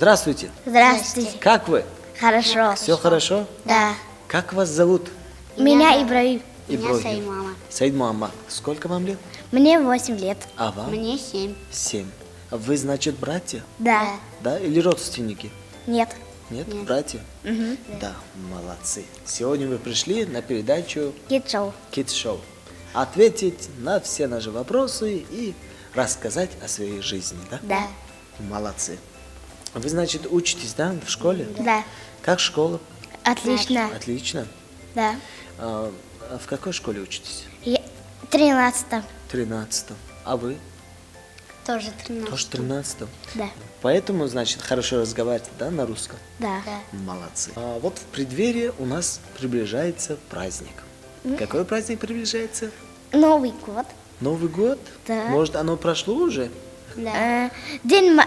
Здравствуйте. Здравствуйте. Как вы? Хорошо. Все хорошо? Да. Как вас зовут? Меня Ибраим. Ибрагим. Меня мама. Саид Муаммад. Сколько вам лет? Мне 8 лет. А вам? Мне 7. 7. А вы, значит, братья? Да. Да? Или родственники? Нет. Нет? Братья? Да, молодцы. Сегодня вы пришли на передачу Кит-шоу. Kids Show. Ответить на все наши вопросы и рассказать о своей жизни, да? Да. Молодцы. Вы, значит, учитесь, да, в школе? Да. Как школа? Отлично. Отлично. Да. А в какой школе учитесь? 13. 13. А вы? Тоже 13. Тоже 13. Да. Поэтому, значит, хорошо разговариваете, да, на русском? Да. Молодцы. А вот в преддверии у нас приближается праздник. Какой праздник приближается? Новый год. Новый год? Да. Может, оно прошло уже? День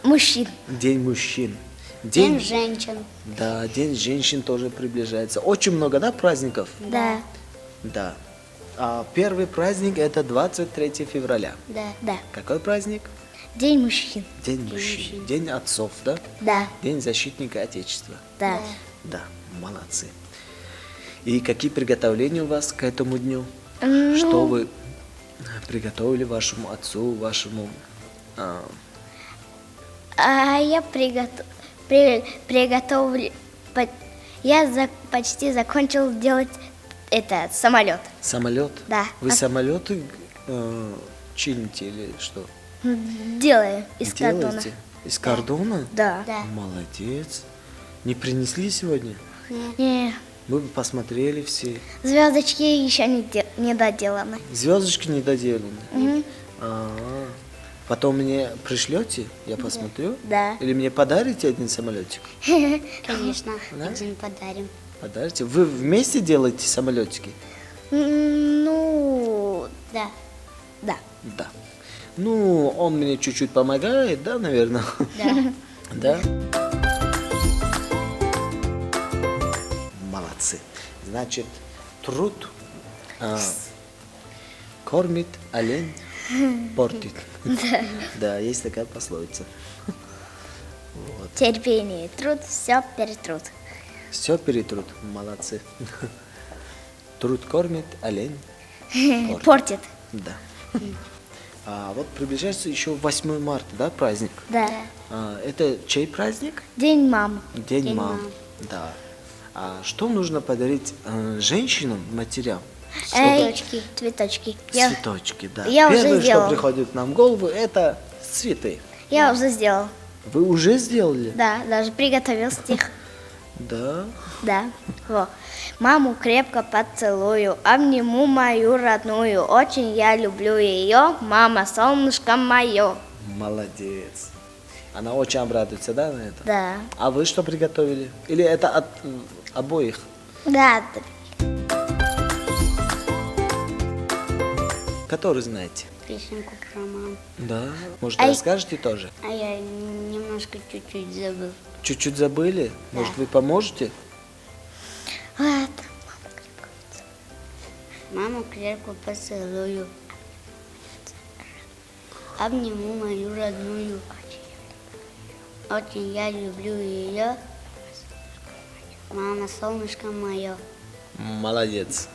мужчин. День мужчин. День женщин. Да, День женщин тоже приближается. Очень много, да, праздников? Да. Да. А первый праздник это 23 февраля. Да. Да. Какой праздник? День мужчин. День мужчин. День отцов, да? Да. День защитника Отечества. Да. Да, молодцы. И какие приготовления у вас к этому дню? Ну, Что вы приготовили вашему отцу, вашему... я приготовлю... Я почти закончил делать самолет. самолет? Да. Вы самолеты чините или что? Делаю из картона. Делаете? Из картона? Да. Да. Молодец. Не принесли сегодня? Не, Мы бы посмотрели все. звездочки еще не доделаны. Звездочки не доделаны. Потом мне пришлете, я посмотрю. Да. Или мне подарите один самолетик? Конечно. Да? Один подарим. Подарите. Вы вместе делаете самолетики? Ну, Да. да. Да. Ну, он мне чуть-чуть помогает, да, наверное? Да. Да? Молодцы. Значит, труд кормит, олень портит. Да, есть такая пословица. Терпение, труд, все перетрут. Все перетрут. Молодцы. Труд кормит, олень портит. Портит. Да. А вот приближается еще 8 марта, да, праздник? Да. Это чей праздник? День мамы. День мам. Да. А что нужно подарить женщинам, матерям? Цветочки. Цветочки. Цветочки, да. я уже Первое, что сделала. приходит нам в голову, это цветы. Я уже сделал. Вы уже сделали? Да, даже приготовил стих. Да. Да. Во. Маму крепко поцелую, обниму мою родную. Очень я люблю ее, мама, солнышко мое. Молодец. Она очень обрадуется, да, на это? Да. А вы что приготовили? Или это от обоих? Да. Который знаете? Песенку про маму. Да. Может, А расскажете тоже? А я немножко чуть-чуть забыл. Чуть-чуть забыли? Может, вы поможете? Ладно. Маму крепко поцелую. Обниму мою родную. Очень я люблю ее. Мама, солнышко мое. Молодец.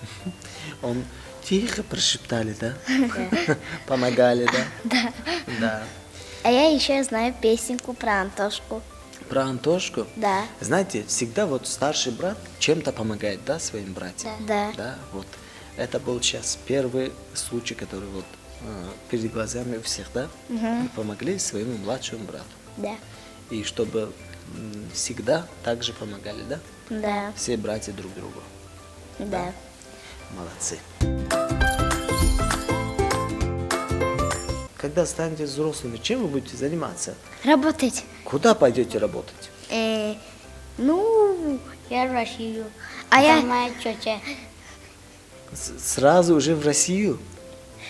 Он тихо прошептали, да? Помогали, да? Да. Да. А я еще знаю песенку про Антошку. Про Антошку? Да. Знаете, всегда вот старший брат чем-то помогает, да, своим братьям? Да. Да, вот. Это был сейчас первый случай, который вот перед глазами у всех, да? Вы помогли своему младшему брату. Да. И чтобы всегда так же помогали, да? Да. Все братья друг другу. Да. Молодцы. Когда станете взрослыми, чем вы будете заниматься? Работать. Куда пойдете работать? Ну, Я в Россию. А я- Там моя тетя. Сразу уже в Россию?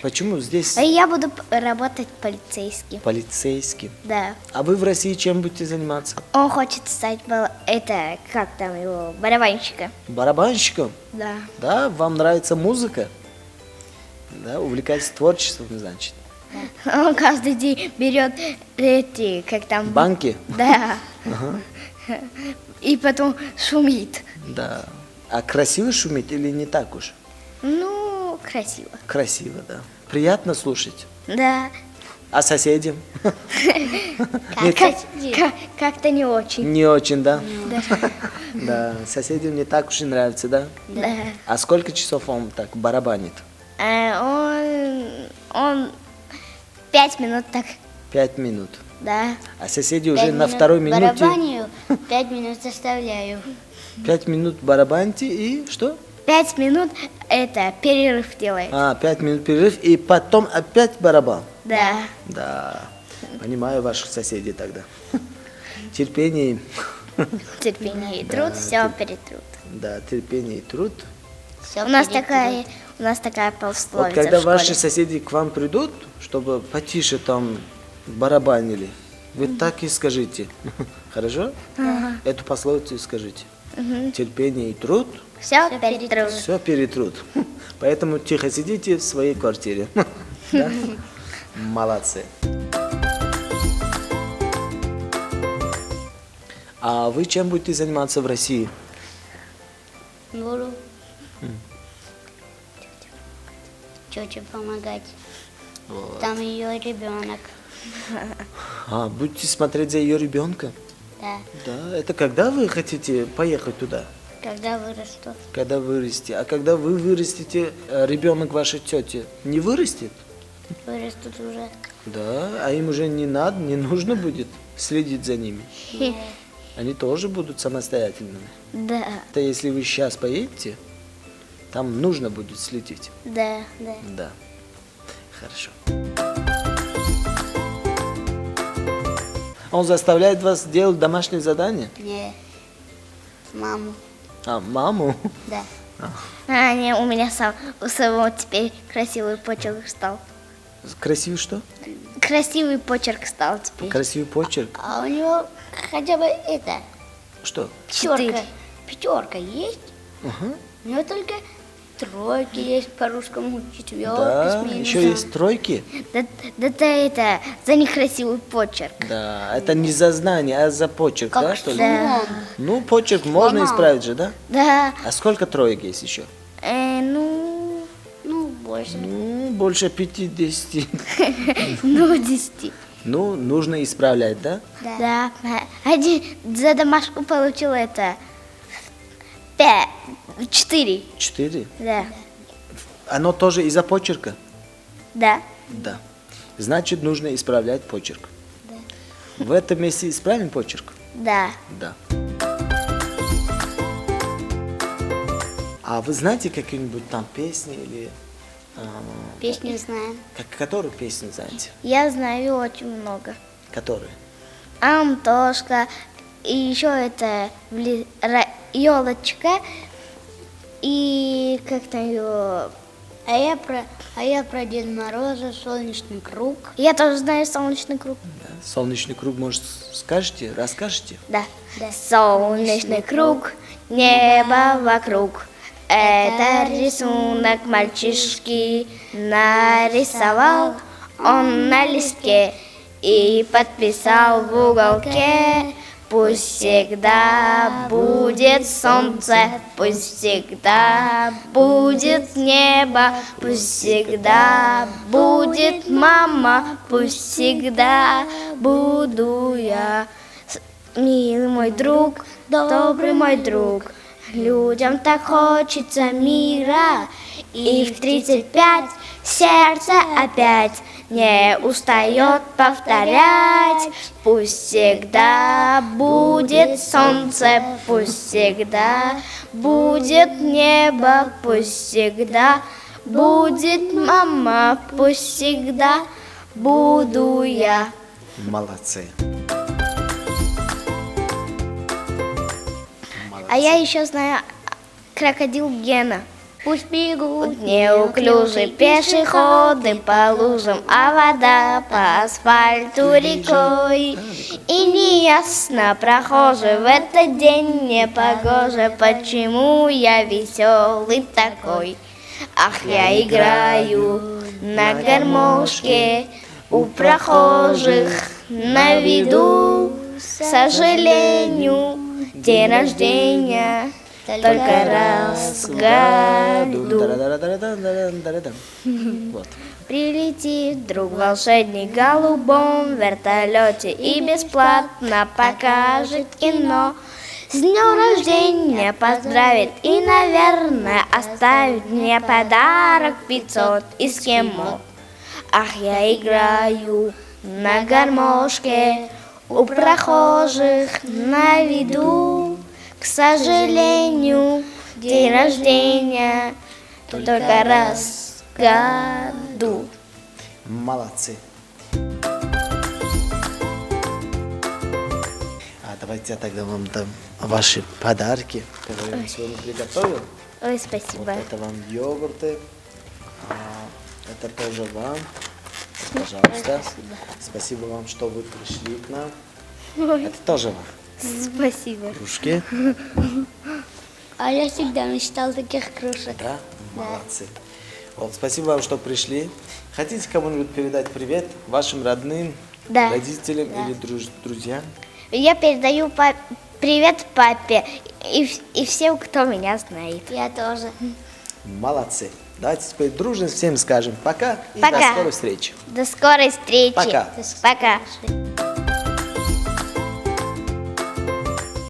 Почему здесь я буду работать полицейским. полицейским? Да. А вы в России чем будете заниматься? Он хочет стать, как там его, барабанщиком. Барабанщиком? Да. Да? Вам нравится музыка? Да, увлекаетесь творчеством, значит? Он каждый день берет эти, как там... Банки? Да. И потом шумит. Да. А красиво шумит или не так уж? Ну, красиво. Красиво, да. Приятно слушать. Да. А соседям? Не так- Как-то не очень. Не очень, да? Да. Да, соседям не так уж и нравится, да? Да. А сколько часов он так барабанит? Он 5 минут так, 5 минут. да. А соседи уже на второй минуте... барабаню, 5 минут заставляю. 5 минут барабаните и что? 5 минут это перерыв делает. 5 минут перерыв и потом опять барабан. Да. Да, понимаю ваших соседей тогда. Терпение им. Терпение и труд, все перетрут. Да, терпение и труд. Всё У нас перетру. такая Вот пословица когда в школе. ваши соседи к вам придут, чтобы потише там барабанили, вы так и скажите. Хорошо? Эту пословицу и скажите. Терпение и труд, Все перетрут. все перетрут. Поэтому тихо сидите в своей квартире. Да? Молодцы. А вы чем будете заниматься в России? Буду тете помогать. Там ее ребенок. Будете смотреть за ее ребенка? Да. Да, это когда вы хотите поехать туда? Когда вырасту. Когда вырасте. А когда вы вырастете, ребенок вашей тети не вырастет? Вырастут уже. Да, а им уже не надо, не нужно будет следить за ними. Они тоже будут самостоятельными. Да. Это если вы сейчас поедете, там нужно будет следить. Да. Да. Да. Хорошо. Он заставляет вас делать домашние задания? Не. Маму. Маму? Да. Не, у меня у самого теперь красивый почерк стал. Красивый что? Красивый почерк стал теперь. Красивый почерк. А у него хотя бы это, Что? пятерка. Пятерка есть. Ага. У него только тройки есть по русскому, четверки Да, с минусом. еще есть тройки. Да это за некрасивый почерк. Да, это не за знание, а за почерк, да, Как что ли? Да. Ну, почерк можно Мама. исправить же, да? Да. А сколько троек есть еще? Ну, больше. Ну, больше 50. 10. Ну, нужно исправлять, да? Да. Один за домашку получил это 4. 4. Да. Оно тоже из-за почерка? Да. Да. Значит, нужно исправлять почерк. В этом месте исправим почерк? Да. Да. А вы знаете какие-нибудь там песни или... Песню знаем. Которую песню знаете? Я знаю очень много. Которые? Антошка, и еще это елочка, и как там ее... А я про Деда Мороза, Солнечный круг. Я тоже знаю солнечный круг. Да. Солнечный круг, может, скажете, расскажете? Да. Солнечный круг, небо вокруг. Это рисунок мальчишки нарисовал он на листке и подписал в уголке. Пусть всегда будет солнце, пусть всегда будет небо, пусть всегда будет мама, пусть всегда буду я. Милый мой друг, добрый мой друг, людям так хочется мира, и в 35 сердце опять не устает повторять. Пусть всегда будет солнце, пусть всегда будет небо, пусть всегда будет мама, пусть всегда буду я. Молодцы. А я еще знаю крокодил Гена. Пусть бегут Неуклюжие пешеходы по лужам, а вода по асфальту рекой. И неясно прохожий в этот день непогоже, почему я веселый такой. Ах, я играю на гармошке, у прохожих на виду. К сожалению, день рождения только раз в году. Дара-дара-дара-дара-дара-дара. Вот. Прилетит друг волшебник в голубом вертолете и бесплатно покажет кино. С днем рождения поздравит и, наверное, оставит мне подарок 500 эскимо. Ах, я играю на гармошке, у прохожих на виду. К сожалению, день рождения только раз в году. Молодцы. А давайте я тогда вам дам ваши подарки, которые я сегодня приготовил. Ой, Вот спасибо. это вам йогурты, это тоже вам. Пожалуйста. Спасибо вам, что вы пришли к нам. Ой, Это тоже вам. спасибо. Кружки. А я всегда мечтал таких кружек. Да? Молодцы. Вот, спасибо вам, что пришли. Хотите кому-нибудь передать привет вашим родным, Да. родителям или друзьям? Я передаю привет папе и всем, кто меня знает. Я тоже. Молодцы. Давайте теперь дружно всем скажем пока и Пока. до скорой встречи. До скорой встречи. Пока. Пока.